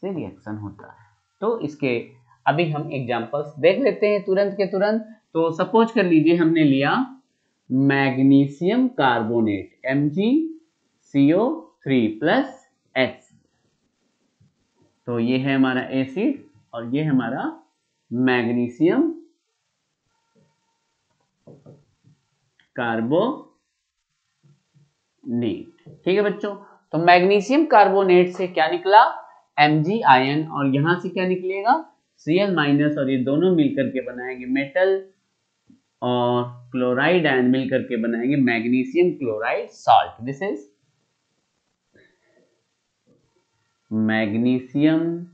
से रिएक्शन होता है। तो इसके अभी हम एग्जांपल्स देख लेते हैं तुरंत के तुरंत। तो सपोज कर लीजिए हमने लिया magnesium carbonate MgCO3 plus H, तो ये है हमारा एसिड और ये है हमारा मैग्नीशियम कार्बोनेट। ठीक है बच्चों, तो मैग्नीशियम कार्बोनेट से क्या निकला? Mg आयन, और यहां से क्या निकलेगा? Cl माइनस, और ये दोनों मिलकर के बनाएंगे मेटल, और क्लोराइड आयन मिलकर के बनाएंगे magnesium chloride salt. This is magnesium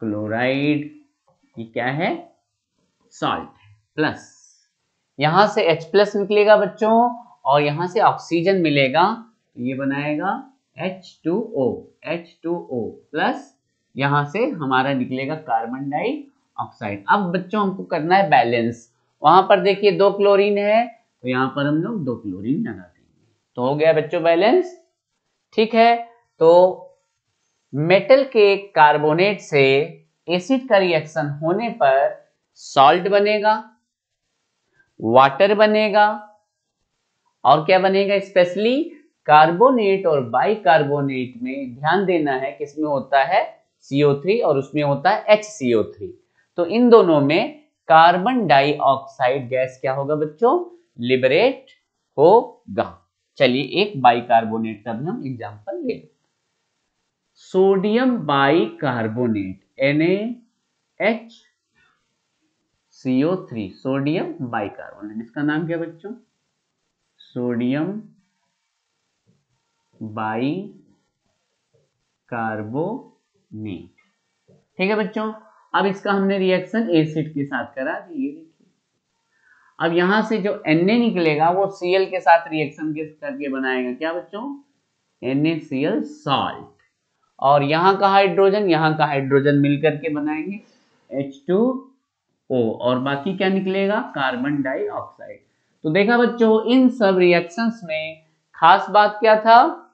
chloride, ये क्या है? सॉल्ट प्लस, यहां से H प्लस निकलेगा बच्चों, और यहां से ऑक्सीजन मिलेगा, तो ये बनाएगा H2O प्लस, यहां से हमारा निकलेगा कार्बन डाइऑक्साइड। अब बच्चों हमको करना है बैलेंस। वहां पर देखिए 2 क्लोरीन है, तो यहां पर हम लोग 2 क्लोरीन लगा देंगे, तो हो गया बच्चों बैलेंस। ठीक है, तो मेटल के कार्बोनेट से एसिड का रिएक्शन होने पर सॉल्ट बनेगा, वाटर बनेगा, और क्या बनेगा? स्पेशली कार्बोनेट और बाइकार्बोनेट में ध्यान देना है, किसमें होता है CO3 और उसमें होता है HCO3। तो इन दोनों में कार्बन डाइऑक्साइड गैस क्या होगा बच्चों? लिबरेट होगा। चलिए एक बाइकार्बोनेट का भी हम एग्जांपल ले लेते हैं। Sodium bicarbonate NaHCO3, sodium bicarbonate, इसका नाम क्या बच्चों? Sodium bicarbonate. ठीक है बच्चों, अब इसका हमने रिएक्शन एसिड के साथ करा, ये देखिए। अब यहां से जो Na निकलेगा वो Cl के साथ रिएक्शन करके बनाएगा, क्या बच्चों? NaCl salt. और यहाँ का हाइड्रोजन मिलकर के बनाएंगे H2O, और बाकी क्या निकलेगा? Carbon dioxide. तो देखा बच्चों, इन सब रिएक्शंस में खास बात क्या था?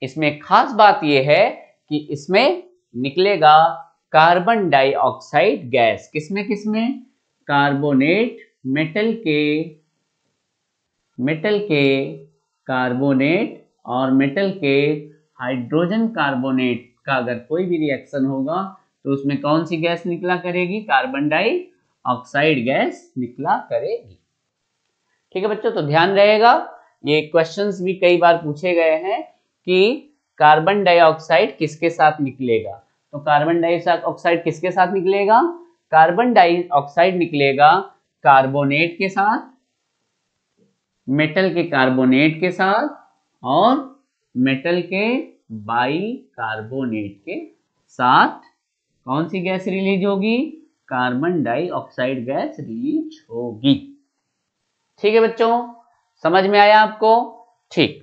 इसमें खास बात यह है कि इसमें निकलेगा कार्बन डाइऑक्साइड गैस। किसमें? कार्बोनेट, मेटल के कार्बोनेट और मेटल के हाइड्रोजन कार्बोनेट का अगर कोई भी रिएक्शन होगा तो उसमें कौन सी गैस निकला करेगी? कार्बन डाइऑक्साइड गैस निकला करेगी। ठीक है बच्चों, तो ध्यान रहेगा, ये क्वेश्चंस भी कई बार पूछे गए हैं कि कार्बन डाइऑक्साइड किसके साथ निकलेगा। तो कार्बन डाइऑक्साइड किसके साथ निकलेगा? कार्बन डाइऑक्साइड निकलेगा कार्बोनेट के साथ, मेटल के कार्बोनेट के साथ और मेटल के बाइकार्बोनेट के साथ। कौन सी गैस रिलीज होगी? कार्बन डाइऑक्साइड गैस रिलीज होगी। ठीक है बच्चों, समझ में आया आपको? ठीक।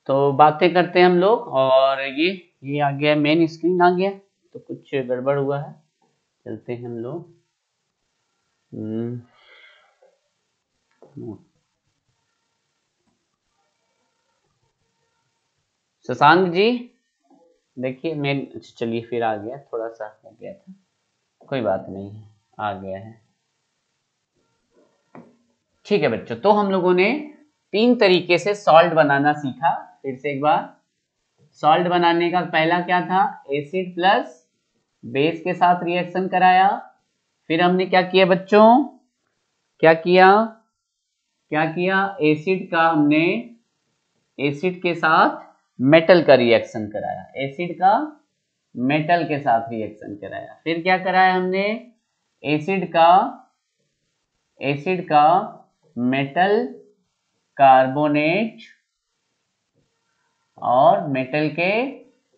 तो बातें करते हैं हम लोग, और ये आ गया, मेन स्क्रीन आ गया, तो कुछ गड़बड़ हुआ है। चलते हैं हम लोग। शशांक जी देखिए, मेन, चलिए फिर आ गया, थोड़ा सा हो गया था, कोई बात नहीं है, आ गया है। ठीक है बच्चों, तो हम लोगों ने 3 तरीके से सॉल्ट बनाना सीखा। फिर से एक बार, सॉल्ट बनाने का पहला क्या था? एसिड प्लस बेस के साथ रिएक्शन कराया। फिर हमने क्या किया बच्चों? क्या किया? एसिड के साथ मेटल का रिएक्शन कराया, एसिड का मेटल के साथ रिएक्शन कराया। फिर क्या कराया हमने? एसिड का मेटल कार्बोनेट और मेटल के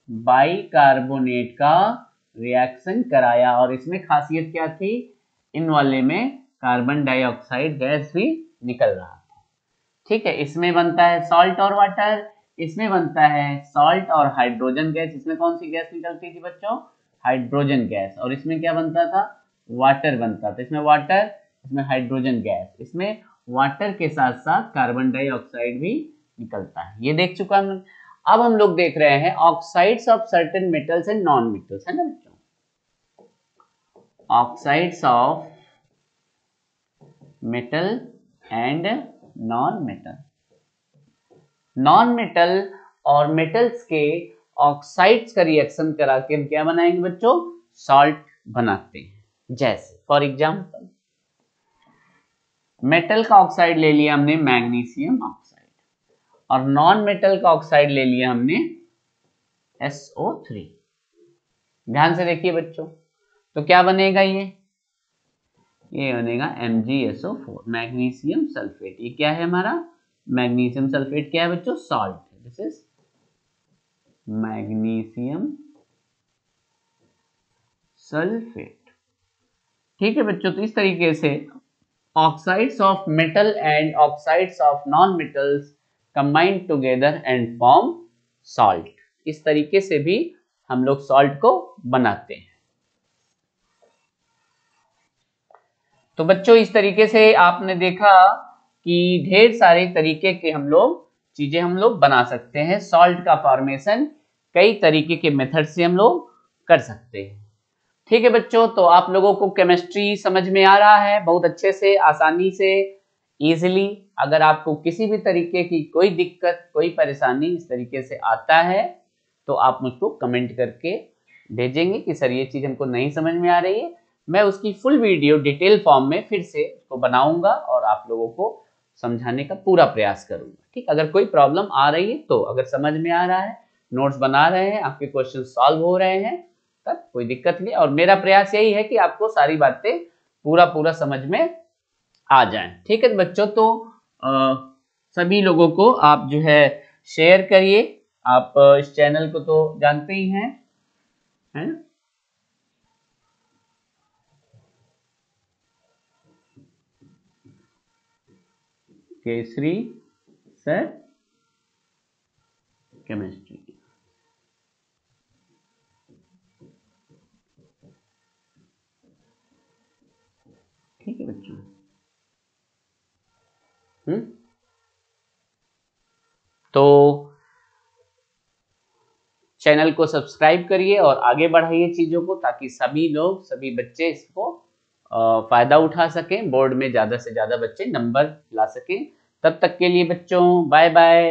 बाइकार्बोनेट का रिएक्शन कराया। और इसमें खासियत क्या थी? इन वाले में कार्बन डाइऑक्साइड गैस भी निकल रहा था। ठीक है, इसमें बनता है सॉल्ट और वाटर, इसमें बनता है सॉल्ट और हाइड्रोजन गैस। इसमें कौन सी गैस निकलती थी बच्चों? Hydrogen gas. और इसमें क्या बनता था? वाटर बनता था। इसमें वाटर, इसमें हाइड्रोजन गैस, इसमें वाटर के साथ साथ कार्बन डाइऑक्साइड भी निकलता है। ये देख चुका हम। अब हम लोग देख रहे हैं oxides of certain metals and non metals, है ना बच्चों? Oxides of metal and non metal. Non metal और मेटल्स के ऑक्साइड्स का रिएक्शन करा के हम क्या बनाएंगे बच्चों? सॉल्ट बनाते हैं। जैसे फॉर एग्जांपल, मेटल का ऑक्साइड ले लिया हमने मैग्नीशियम ऑक्साइड, और नॉन मेटल का ऑक्साइड ले लिया हमने SO3। ध्यान से देखिए बच्चों, तो क्या बनेगा? ये बनेगा MgSO4, मैग्नीशियम सल्फेट। ये क्या है हमारा? मैग्नीशियम सल्फेट क्या है बच्चों? सॉल्ट है। This is magnesium sulphate. ठीक है बच्चों, तो इस तरीके से oxides of metal and oxides of non metals combine together and form salt. इस तरीके से भी हम लोग सॉल्ट को बनाते हैं। तो बच्चों, इस तरीके से आपने देखा कि ढेर सारे तरीके के हम लोग बना सकते हैं। सॉल्ट का फॉर्मेशन कई तरीके के मेथड से हम लोग कर सकते हैं। ठीक है बच्चों, तो आप लोगों को केमिस्ट्री समझ में आ रहा है बहुत अच्छे से, आसानी से, इजीली। अगर आपको किसी भी तरीके की कोई दिक्कत, कोई परेशानी इस तरीके से आता है तो आप मुझको कमेंट करके भेजेंगे कि सर ये चीज़ हमको नहीं समझ में आ रही है। मैं उसकी फुल वीडियो डिटेल फॉर्म में फिर से उसको बनाऊंगा और आप लोगों को समझाने का पूरा प्रयास करूंगा। ठीक, अगर कोई प्रॉब्लम आ रही है तो, अगर समझ में आ रहा है, नोट्स बना रहे हैं, आपके क्वेश्चन सॉल्व हो रहे हैं, तब कोई दिक्कत नहीं। और मेरा प्रयास यही है कि आपको सारी बातें पूरा समझ में आ जाएं। ठीक है बच्चों, तो सभी लोगों को आप जो है शेयर करिए। आप इस चैनल को तो जानते ही हैं, है ना? Kesari sir chemistry. ठीक है बच्चों। तो चैनल को सब्सक्राइब करिए और आगे बढ़ाइए चीज़ों को, ताकि सभी लोग, सभी बच्चे इसको फायदा उठा सकें, बोर्ड में ज़्यादा से ज़्यादा बच्चे नंबर ला सकें। तब तक के लिए बच्चों बाय बाय।